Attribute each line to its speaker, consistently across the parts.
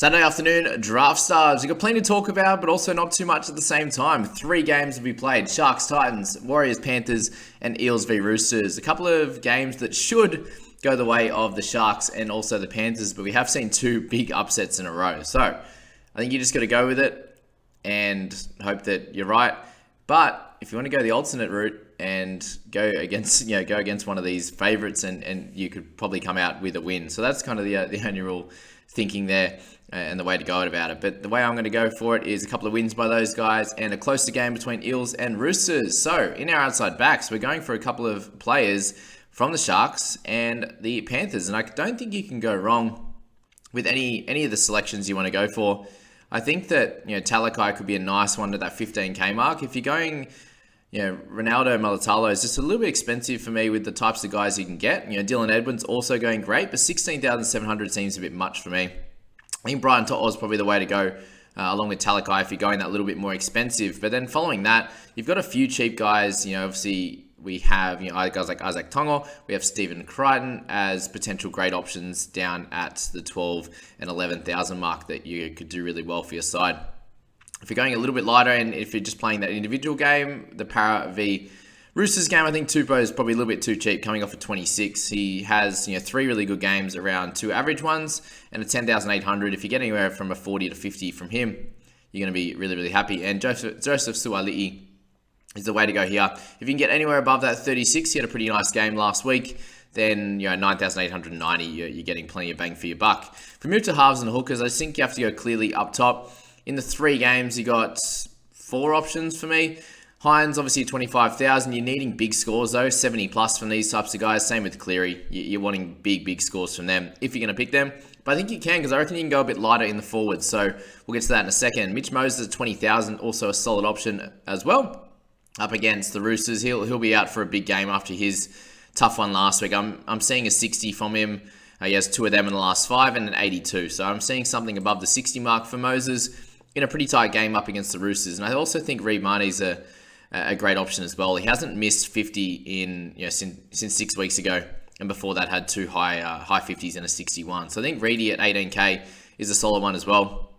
Speaker 1: Saturday afternoon, Draft Stars. We've got plenty to talk about, but also not too much at the same time. 3 games will be played. Sharks, Titans, Warriors, Panthers, and Eels v Roosters. A couple of games that should go the way of the Sharks and also the Panthers, but we have seen 2 big upsets in a row. So I think you just got to go with it and hope that you're right. But if you want to go the alternate route and go against one of these favourites, and you could probably come out with a win. So that's kind of the only rule thinking there and the way to go about it. But the way I'm going to go for it is a couple of wins by those guys and a closer game between Eels and Roosters. So in our outside backs, we're going for a couple of players from the Sharks and the Panthers. And I don't think you can go wrong with any of the selections you want to go for. I think that, Talakai could be a nice one at that 15k mark. If you're going, Ronaldo Mulatalo is just a little bit expensive for me with the types of guys you can get. Dylan Edwards also going great, but 16,700 seems a bit much for me. I think Brian To'o is probably the way to go, along with Talakai if you're going that little bit more expensive. But then following that, you've got a few cheap guys. Obviously we have guys like Isaac Tongo. We have Stephen Crichton as potential great options down at the 12 and 11,000 mark that you could do really well for your side. If you're going a little bit lighter and if you're just playing that individual game, the Para v Roosters game, I think Tupou is probably a little bit too cheap, coming off a 26. He has 3 really good games, around 2 average ones, and a 10,800. If you get anywhere from a 40 to 50 from him, you're going to be really, really happy. And Joseph Suali'i is the way to go here. If you can get anywhere above that 36, he had a pretty nice game last week, then 9,890, you're getting plenty of bang for your buck. If we move to halves and hookers, I think you have to go clearly up top. In the 3 games, you got 4 options for me. Hines, obviously 25,000. You're needing big scores though, 70 plus from these types of guys. Same with Cleary. You're wanting big scores from them if you're going to pick them. But I think you can, because I reckon you can go a bit lighter in the forwards. So we'll get to that in a second. Mitch Moses at 20,000, also a solid option as well. Up against the Roosters, he'll be out for a big game after his tough one last week. I'm seeing a 60 from him. He has 2 of them in the last 5 and an 82. So I'm seeing something above the 60 mark for Moses in a pretty tight game up against the Roosters. And I also think Reid Marnie's a great option as well. He hasn't missed 50 in since 6 weeks ago, and before that had 2 high 50s and a 61. So I think Reedy at 18k is a solid one as well.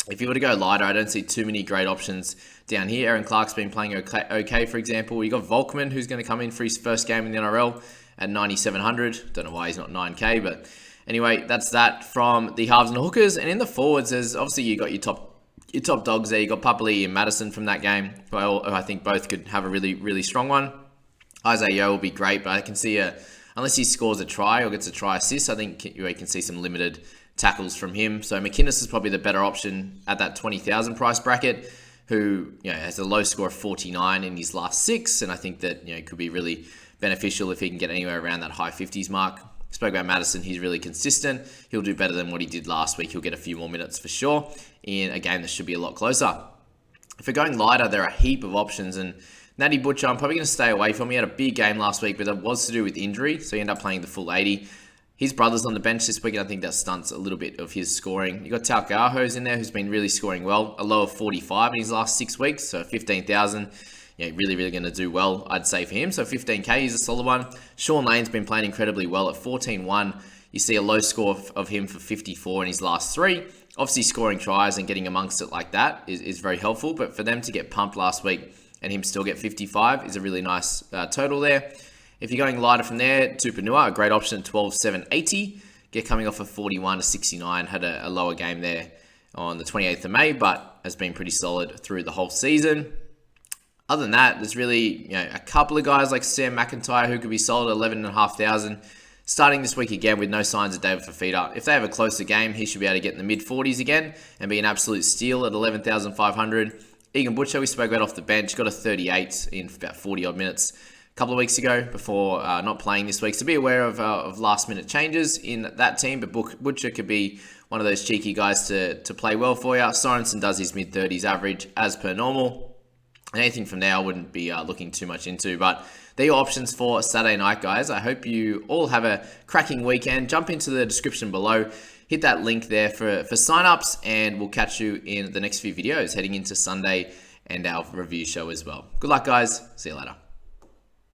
Speaker 1: If you were to go lighter, I don't see too many great options down here. Aaron Clark's been playing okay, for example. You got Volkman, who's going to come in for his first game in the NRL at 9,700. Don't know why he's not 9k, but anyway, that's that from the halves and the hookers. And in the forwards, there's obviously you got your top dogs there. You got Papali and Madison from that game. I think both could have a really, really strong one. Isaiah Yeo will be great, but I can see unless he scores a try or gets a try assist, I think you can see some limited tackles from him. So McInnes is probably the better option at that 20,000 price bracket, who has a low score of 49 in his last 6, and I think that it could be really beneficial if he can get anywhere around that high 50s mark. Spoke about Madison, he's really consistent. He'll do better than what he did last week. He'll get a few more minutes for sure in a game that should be a lot closer. If we're going lighter, there are a heap of options, and Natty Butcher, I'm probably going to stay away from. He had a big game last week, but that was to do with injury, so he ended up playing the full 80. His brother's on the bench this week, and I think that stunts a little bit of his scoring. You got Taukaho's in there, who's been really scoring well. A low of 45 in his last 6 weeks, so 15,000. Really, really going to do well, I'd say, for him. So 15k is a solid one. Sean Lane's been playing incredibly well at 14-1. You see a low score of him for 54 in his last 3. Obviously, scoring tries and getting amongst it like that is very helpful. But for them to get pumped last week and him still get 55 is a really nice total there. If you're going lighter from there, Tupanua, a great option at 12,780. Coming off of 41 to 69. Had a lower game there on the 28th of May, but has been pretty solid through the whole season. Other than that, there's really a couple of guys like Sam McIntyre who could be sold at 11,500. Starting this week again with no signs of David Fafita. If they have a closer game, he should be able to get in the mid-40s again and be an absolute steal at 11,500. Egan Butcher, we spoke about off the bench, got a 38 in about 40-odd minutes a couple of weeks ago before not playing this week. So be aware of last-minute changes in that team, but Butcher could be one of those cheeky guys to play well for you. Sorensen does his mid-30s average as per normal. Anything from there I wouldn't be looking too much into, but they're your options for Saturday night, guys. I hope you all have a cracking weekend. Jump into the description below, hit that link there for sign-ups, and we'll catch you in the next few videos heading into Sunday and our review show as well. Good luck, guys. See you later.